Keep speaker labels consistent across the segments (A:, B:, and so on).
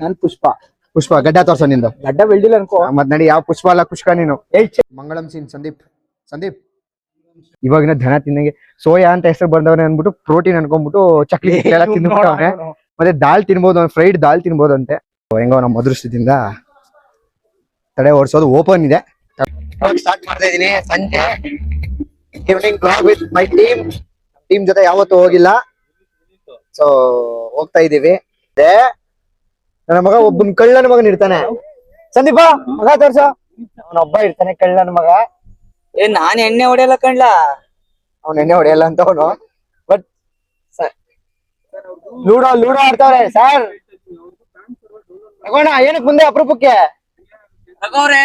A: ನಾನ್ ಪುಷ್ಪ.
B: ಪುಷ್ಪ ಗಡ್ಡ ತೋರ್ಸೋ ನಿಂದು.
A: ಗಡ್ಡ ಬೆಳ್ದಿಲ್ಲ ಅನ್ಕೋ.
B: ಮತ್ ನಡಿ ಯಾವ ಪುಷ್ಪ ಅಲ್ಲ ಕುಷ್ಕ ನೀನು. ಮಂಗಳಂ ಸೀನ್ ಸಂದೀಪ್ ಇವಾಗಿನ ದನ ತಿನ್ನಂಗೆ ಸೋಯಾ ಅಂತ ಹೆಸರು ಬಂದವನೇ ಅನ್ಬಿಟ್ಟು ಪ್ರೋಟೀನ್ ಅನ್ಕೊಂಡ್ಬಿಟ್ಟು ಚಕ್ಲಿ ಎಲ್ಲ ತಿನ್ಬಿಟ್ಟವನೆ. ಮತ್ತೆ ದಾಲ್ ತಿನ್ಬೋದು, ಫ್ರೈಡ್ ದಾಲ್ ತಿನ್ಬೋದಂತೆ. ಹೆಂಗೋ ನಮ್ಮ ಅದೃಷ್ಟದಿಂದ ತಡೆ ಓಡಿಸೋದು ಓಪನ್ ಇದೆ. ಸ್ಟಾರ್ಟ್ ಮಾಡ್ತಾ ಇದೀನಿ ಸಂಜೆ evening blog with my team ಜೊತೆ ಯಾವತ್ತೂ ಹೋಗಿಲ್ಲ. ಸೊ ಹೋಗ್ತಾ ಇದೀವಿ. ನನ್ನ ಮಗ ಒಬ್ಬನ್ ಕಳ್ಳನ ಮಗನ್ ಇರ್ತಾನೆ. ಸಂದೀಪ ಮಗ ತೋರ್ಸ. ಅವನೊಬ್ಬ ಇರ್ತಾನೆ ಕಳ್ಳನ ಮಗ.
A: ನಾನ್ ಎಣ್ಣೆ ಹೊಡೆಯಲ್ಲ ಕಣ್ಲಾ.
B: ಅವ್ನ ಎಣ್ಣೆ ಹೊಡೆಯಲ್ಲ ಅಂತ ಅವನು. ಬಟ್ ಲೂಡೋ ಆಡ್ತಾವ್ರೆ ಸರ್. ತಗೋಣ ಏನಕ್ ಮುಂದೆ ಅಪರೂಪಕ್ಕೆ
A: ತಗೋರೆ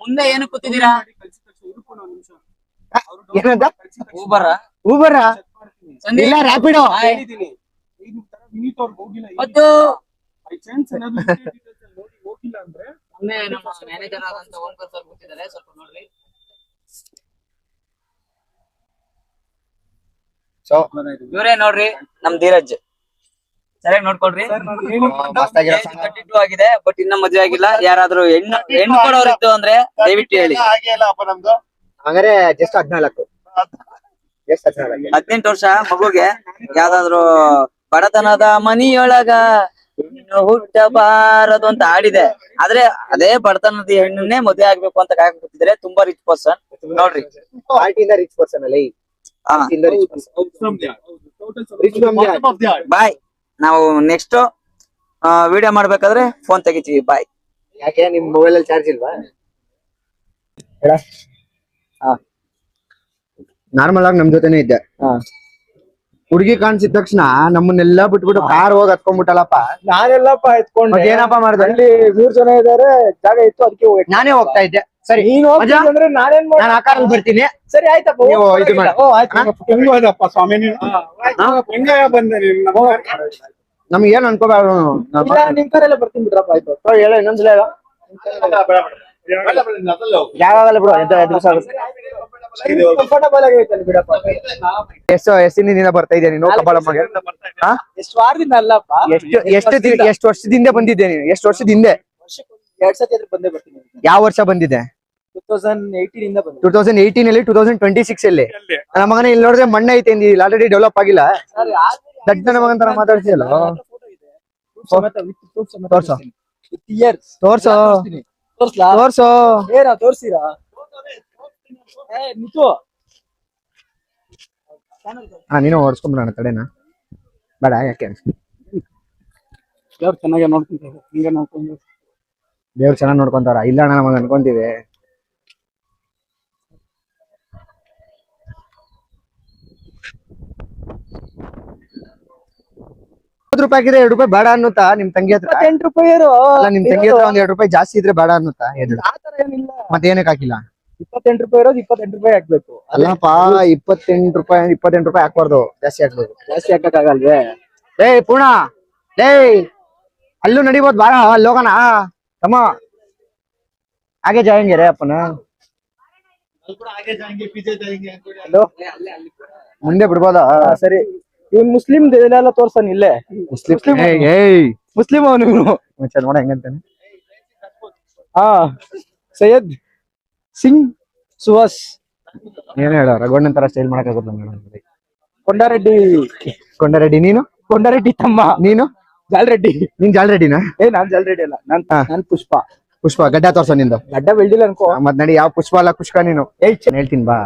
A: ಮುಂದೆ ಏನಕ್ಕೆ ಕೂತಿದ್ದೀರಾ?
B: ಏನಂತ? ಊಬರ ಇಲ್ಲ ರ್ಯಾಪಿಡೋ.
A: ಮತ್ತು ಮೊನ್ನೆ ನಮ್ಮ ಮ್ಯಾನೇಜರ್ ಆದಂತ ಓಂಕರ್ ಸರ್ ಕೂತಿದ್ದಾರೆ, ಸ್ವಲ್ಪ ನೋಡ್ರಿ.
B: ಸೊ
A: ಇವರೇ ನೋಡ್ರಿ ನಮ್ ಧೀರಜ್. ಸರಿಯಾಗಿ ನೋಡ್ಕೊಳ್ರಿ. 32 ಆಗಿದೆ, ಬಟ್ ಇನ್ನ ಮದ್ವೆ ಆಗಿಲ್ಲ. ಯಾರಾದ್ರೂ ಹೆಣ್ಣು ಕೊಡೋರಿದ್ದು ಅಂದ್ರೆ ದಯವಿಟ್ಟು ಹೇಳಿ.
B: ಹಂಗಾರೆ ಜಸ್ಟ್ 14.
A: 18 ವರ್ಷ ಮಗುಗೆ ಯಾವ್ದಾದ್ರು ಬಡತನದ ಮನಿಯೊಳಗ ಹುಟ್ಟಬಾರದು ಅಂತ ಆಡಿದೆ. ಆದ್ರೆ ಅದೇ ಬಡತನದ ಹೆಣ್ಣನ್ನೇ ಮದುವೆ ಆಗ್ಬೇಕು ಅಂತ ಕಾಯ್ಕೊತಿದ್ರೆ ತುಂಬಾ ರಿಚ್ ಪರ್ಸನ್ ನೋಡ್ರಿ.
B: ರಿಚ್ ಪರ್ಸನ್ ಅಲ್ಲ
A: ಬಾಯ್. ನಾವು ನೆಕ್ಸ್ಟ್ ವಿಡಿಯೋ ಮಾಡ್ಬೇಕಾದ್ರೆ ಫೋನ್ ತೆಗಿತೀವಿ. ಬಾಯ್.
B: ಯಾಕೆ ನಿಮ್ ಮೊಬೈಲ್ ಅಲ್ಲಿ ಚಾರ್ಜ್ ಇಲ್ವಾ? ನಾರ್ಮಲ್ ಆಗಿ ನಮ್ ಜೊತೆನೆ ಇದ್ದೆ. ಹುಡುಗಿ ಕಾಣಿಸಿದ ತಕ್ಷಣ ನಮ್ಮನ್ನೆಲ್ಲ ಬಿಟ್ಬಿಟ್ಟು ಕಾರ್ ಹೋಗಿ ಹತ್ಕೊಂಡ್ಬಿಟ್ಟಲ್ಲಪ್ಪ.
A: ನಾನೆಲ್ಲಪ್ಪ ಎತ್ಕೊಂಡು
B: ಏನಪ್ಪಾ ಮಾಡಿದೆ?
A: ಅಲ್ಲಿ 3 ಜನ ಇದಾರೆ, ಜಾಗ ಇತ್ತು, ಅದಕ್ಕೆ
B: ನಾನೇ ಹೋಗ್ತಾ ಇದ್ದೆ. ಸರಿ
A: ನೀನ್ ಅಂದ್ರೆ ನಾನೇನ್
B: ನಾನು ಆ ಕಾರಲ್ಲಿ ಬರ್ತೀನಿ.
A: ಸರಿ ಆಯ್ತಪ್ಪ.
B: ನೀವು ಇದು ಮಾಡಿ.
C: ಹೆಂಗೋದಪ್ಪ ಸ್ವಾಮಿ ಹೆಂಗ ಬಂದೆ
B: ನಮ್ಗೆ ಏನ್ ಅನ್ಕೋಬೇಡ.
A: ನಿಮ್ ಕರೆಲ್ಲ ಬರ್ತೀನಿ ಬಿಡ್ರಪ್ಪ. ಆಯ್ತು
B: ಹೇಳ ಇನ್ನೊಂದ್ಸಲ ಹೇಳ. ಯಾವಾಗಲ್ಲ ಬಿಡು.
A: ಕಂಫರ್ಟಬಲ್ ಆಗೈತೆ ಬಿಡಪ್ಪ.
B: ಎಷ್ಟಿನಿಂದ ಬರ್ತಾ ಇದ್ದೆ ನೀನು ಕಬ್ಬಾಳಮ್ಮಗೆ?
A: ಎಷ್ಟು ವಾರದಿಂದ ಅಲ್ಲಪ್ಪ,
B: ಎಷ್ಟು ವರ್ಷದಿಂದ ಬಂದಿದ್ದೆ ನೀನು? ಎಷ್ಟು ವರ್ಷದ ಹಿಂದೆ?
A: 2 ಸತಿ ಆದ್ರೂ ಬಂದೇ ಬರ್ತೀನಿ.
B: ಯಾವ ವರ್ಷ ಬಂದಿದ್ದೆ?
A: 2018 ಇಂದ ಬಂದೆ.
B: 2018 ಅಲ್ಲಿ 2026 ಅಲ್ಲಿ ನನ್ನ ಮಗನ ಇಲ್ಲಿ ನೋಡಿದ್ರೆ ಮಣ್ಣ ಐತೆ ಅಂದಿಲ್ಲ. ಆಲ್ರೆಡಿ ಡೆವಲಪ್ ಆಗಿಲ್ಲ. ದಡ್ಡ ನನ್ನ ಮಗನ ತರ ಮಾತಾಡ್ತಿಯಲ್ಲ. ತೋರ್ಸೋ ತೋರ್ಸೋ
A: ಏನ ತೋರ್ಸಿರಾ?
B: ನೀನು ಓಡಿಸ್ಕೊಂಡ್ಬಿಡೋಣ ತಡೆನಾ? ಬೇಡ ಯಾಕೆ?
C: ದೇವ್ರು ಚೆನ್ನಾಗಿ ನೋಡ್ಕೊಂತಾರೆ. ಹಿಂಗೆ ನೋಡ್ಕೊಂಡು
B: ದೇವ್ರು ಚೆನ್ನಾಗಿ ನೋಡ್ಕೊಂತಾರ? ಇಲ್ಲ ಅಣ್ಣ ನಮಗೆ ಅನ್ಕೊಂತೀವಿ. ₹2 ಆಗಿದೆ, ₹2 ಬೇಡ ಅನ್ನುತ್ತಾ ನಿಮ್ ತಂಗಿ ಹತ್ರ?
A: 8 ರೂಪಾಯಿ
B: ಅಲ್ಲ ನಿಮ್ ತಂಗಿ ಹತ್ರ ಒಂದ್ ₹2 ಜಾಸ್ತಿ ಇದ್ರೆ ಬೇಡ ಅನ್ನುತ್ತಾ?
A: ಆತರ ಏನಿಲ್ಲ.
B: ಮತ್ತೆ ಏನಕ್ಕೆ ಹಾಕಿಲ್ಲ?
A: 28 ರೂಪಾಯಿ ಇರೋದು 28 ರೂಪಾಯಿ ಹಾಕ್ಬೇಕು.
B: ಅಲ್ಲಪ್ಪ ₹28 ಹಾಕ್ಬಾರ್ದು, ಜಾಸ್ತಿ ಹಾಕ್ಬೇಕು.
A: ಜಾಸ್ತಿ ಹಾಕಕ್ ಆಗಲ್ವೇ?
B: ಪೂರ್ಣ ಅಲ್ಲೂ ನಡಿಬೋದು, ಬಾರ ಅಲ್ಲಿ ಹೋಗೋಣ. ತಮ್ಮ ಹಾಗೆ ಜಾಯಂಗೆ ರೇ ಅಪ್ಪನ ಮುಂದೆ ಬಿಡ್ಬೋದಾ?
A: ಸರಿ, ಇವ್ನ್ ಮುಸ್ಲಿಂ ಎಲ್ಲ ತೋರ್ಸನ್ ಇಲ್ಲೇ.
B: ಮುಸ್ಲಿಂ ಅವನು ನೋಡ ಹೆಂಗಂತಾನೆ.
A: ಸೈಯದ್ ಸಿಂಗ್ ಸುಹಾಸ್.
B: ಏನ್ ಹೇಳ ರಘುವಣ್ಣನ್ ತರ ಸ್ಟೈಲ್ ಮಾಡಕ್
A: ಕೊಂಡಾರೆಡ್ಡಿ.
B: ನೀನು
A: ಕೊಂಡಾರೆಡ್ಡಿ ತಮ್ಮ.
B: ನೀನು
A: ಜಾಲ್ರೆಡ್ಡಿ.
B: ನೀನ್ ಜಾಲ್ರೆಡ್ಡಿನಾ?
A: ನಾನ್ ಜಾಲ್ರೆಡ್ಡಿ ಅಲ್ಲ, ನಾನ್ ಪುಷ್ಪ.
B: ಗಡ್ಡ ತೋರ್ಸೋ ನಿಂದು.
A: ಗಡ್ಡ ಬೆಳ್ದಿಲ್ಲ ಅನ್ಕೋ.
B: ಮತ್ ನಡಿ ಯಾವ ಪುಷ್ಪ ಅಲ್ಲ ಕುಷ್ಕ ನೀನು. ಹೇಳ್ತೀನಿ ಬಾ.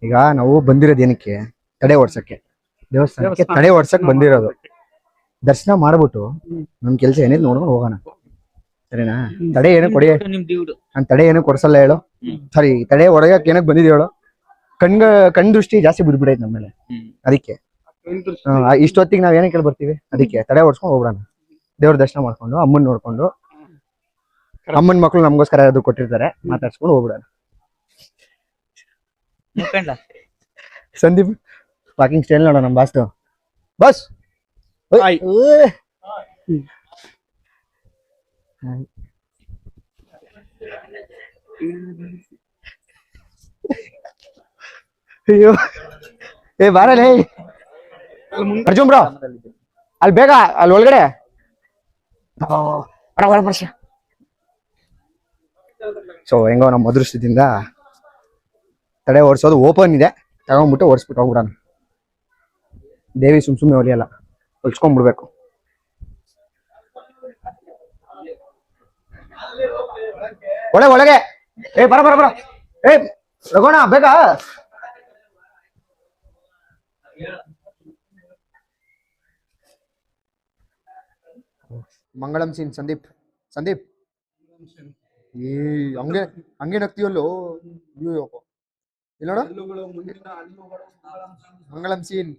B: ಈಗ ನಾವು ಬಂದಿರೋದು ಏನಕ್ಕೆ? ತಡೆ ಓಡ್ಸಕ್ಕೆ, ದೇವಸ್ಥಾನಕ್ಕೆ ತಡೆ ಓಡ್ಸಕ್ ಬಂದಿರೋದು. ದರ್ಶನ ಮಾಡ್ಬಿಟ್ಟು ನಮ್ ಕೆಲ್ಸ ಏನಿದ್ ನೋಡ್ಕೊಂಡು ಹೋಗೋಣ, ಸರಿನಾ? ತಡೆ ಏನಕ್ಕೆ ಕೊಡಿ? ನಾನ್ ತಡೆ ಏನಕ್ಕೆ ಕೊಡ್ಸಲ್ಲ ಹೇಳು. ಸಾರಿ, ತಡೆ ಹೊಡೆಯಕ್ ಏನಕ್ಕೆ ಬಂದಿದ್ ಹೇಳು? ಕಣ್ ದೃಷ್ಟಿ ಜಾಸ್ತಿ ಬಿದ್ಬಿಡೈತೆ ನಮ್ಮೇಲೆ. ಅದಕ್ಕೆ ಇಷ್ಟೊತ್ತಿಗೆ ನಾವ್ ಏನಕ್ಕೆ ಬರ್ತೀವಿ? ಅದಕ್ಕೆ ತಡೆ ಓಡಿಸ್ಕೊಂಡು ಹೋಗ್ಬಿಡೋಣ. ದೇವ್ರ ದರ್ಶನ ಮಾಡ್ಕೊಂಡು ಅಮ್ಮನ್ ನೋಡ್ಕೊಂಡು, ಅಮ್ಮನ್ ಮಕ್ಳು ನಮ್ಗೋಸ್ಕರ ಯಾರಾದ್ರು ಕೊಟ್ಟಿರ್ತಾರೆ, ಮಾತಾಡ್ಸ್ಕೊಂಡು ಹೋಗ್ಬಿಡೋಣ. ಸಂದೀಪ್ ವಾಕಿಂಗ್ ಸ್ಟೈಲ್ ನೋಡೋ ನಮ್ ಬಾಸ್. ಬಸ್ ಅಯ್ಯೋ ಬಾರಲೇ ಅರ್ಜುನ್ ಬ್ರೋ, ಅಲ್ಲಿ ಬೇಗ ಅಲ್ಲಿ ಒಳಗಡೆ ಸೊ ಹೆಂಗೋ ನಮ್ಮ ಅದೃಷ್ಟದಿಂದ ತಡೆ ಓಡಿಸೋದು ಓಪನ್ ಇದೆ, ತಗೊಂಡ್ಬಿಟ್ಟು ಓಡಿಸ್ಬಿಟ್ಟು ಹೋಗ್ಬಿಡೋಣ. ದೇವಿ ಸುಮ್ನೆ ಹೊಲಿಯಲ್ಲ, ಹೊಲ್ಸ್ಕೊಂಡ್ಬಿಡ್ಬೇಕು. ಒಳಗೆ ಏ ಬರ ಏ ರಘೋಣ ಬೇಗ. ಮಂಗಳಂ ಸೀನ್ ಸಂದೀಪ್ ಈ ಹಂಗೆ ನಗ್ತೀವಲ್ಲೋ ಇಲ್ಲ ಮಂಗಳಂ scene.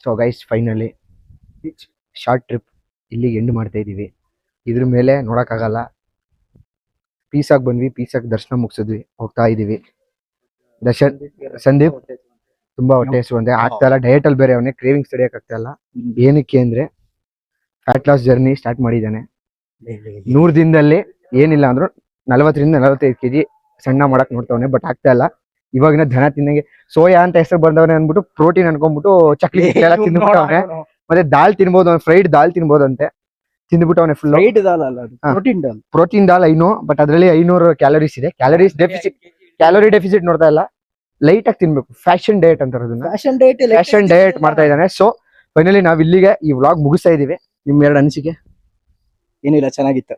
B: So guys finally short trip ಇಲ್ಲಿಗೆ ಎಂಡ್ ಮಾಡ್ತಾ ಇದೀವಿ. ಇದ್ರ ಮೇಲೆ ನೋಡಕ್ಕಾಗಲ್ಲ, ಪೀಸಾಗಿ ಬಂದ್ವಿ, ಪೀಸಾಗಿ ದರ್ಶನ ಮುಗಿಸಿದ್ವಿ, ಹೋಗ್ತಾ ಇದೀವಿ. ಸಂದೀಪ್ ತುಂಬಾ ಹೊಟ್ಟೆ ಹಸಿವು ಅಂದೆ, ಆಗ್ತಾ ಇಲ್ಲ. ಡಯಟ್ ಅಲ್ಲಿ ಬೇರೆ ಅವನೇ, ಕ್ರೇವಿಂಗ್ಸ್ ತಡೆಯಕ್ ಆಗ್ತಾ ಇಲ್ಲ. ಏನಕ್ಕೆ ಅಂದ್ರೆ ಫ್ಯಾಟ್ ಲಾಸ್ ಜರ್ನಿ ಸ್ಟಾರ್ಟ್ ಮಾಡಿದ್ದಾನೆ. 100 ದಿನದಲ್ಲಿ ಏನಿಲ್ಲ ಅಂದ್ರು 40 ರಿಂದ 45 kg ಸಣ್ಣ ಮಾಡಕ್ ನೋಡ್ತಾವನೆ, ಬಟ್ ಆಗ್ತಾ ಇಲ್ಲ. ಇವಾಗಿನ ದನ ತಿನ್ನಂಗೆ ಸೋಯಾ ಅಂತ ಹೆಸರು ಬಂದವನೇ ಅಂದ್ಬಿಟ್ಟು ಪ್ರೋಟೀನ್ ಅನ್ಕೊಂಡ್ಬಿಟ್ಟು ಚಕ್ಲಿ ಎಲ್ಲ ತಿಂದ್ಬಿಟ್ಟವನೆ. ಮತ್ತೆ ದಾಲ್ ತಿನ್ಬೋದು, ಫ್ರೈಡ್ ದಾಲ್ ತಿನ್ಬೋದಂತೆ, ತಿಂದ್ಬಿಟ್ಟು ಅವನೇ full. Protein dal I know, but ಅದ್ರಲ್ಲಿ 500 ಕ್ಯಾಲರೀಸ್ ಇದೆ. ಕ್ಯಾಲೋರಿ ಡೆಫಿಸಿಟ್ ನೋಡ್ತಾ ಇಲ್ಲ, ಲೈಟ್ ಆಗಿ ತಿನ್ಬೇಕು. ಫ್ಯಾಷನ್ ಡಯಟ್ ಅಂತಾರೆ ಅದನ್ನ, ಫ್ಯಾಷನ್ ಡಯಟ್ ಮಾಡ್ತಾ ಇದ್ದಾನೆ. ಸೊ ಫೈನಲಿ ನಾವ್ ಇಲ್ಲಿಗೆ ಈ ವ್ಲಾಗ್ ಮುಗಿಸ್ತಾ ಇದೀವಿ. ನಿಮ್ 2 ಅನಿಸಿಕೆ?
C: ಏನಿಲ್ಲ, ಚೆನ್ನಾಗಿತ್ತು.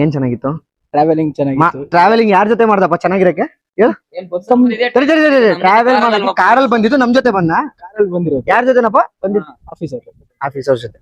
B: ಏನ್ ಚೆನ್ನಾಗಿತ್ತು?
C: ಟ್ರಾವೆಲಿಂಗ್ ಚೆನ್ನಾಗಿತ್ತು.
B: ಟ್ರಾವೆಲಿಂಗ್ ಯಾರ ಜೊತೆ ಮಾಡ್ದಪ್ಪ ಚೆನ್ನಾಗಿರಕ್ಕೆ? ಟ್ರಾವೆಲ್ ಮಾಡೋದು ಕಾರಲ್ಲಿ ಬಂದಿದ್ದು, ನಮ್ ಜೊತೆ ಬಂದ.
C: ಕಾರಲ್ಲಿ ಬಂದಿರೋದು
B: ಯಾರ ಜೊತೆನಪ್ಪ?
C: ಆಫೀಸ್
B: ಆಫೀಸರ್ ಜೊತೆ.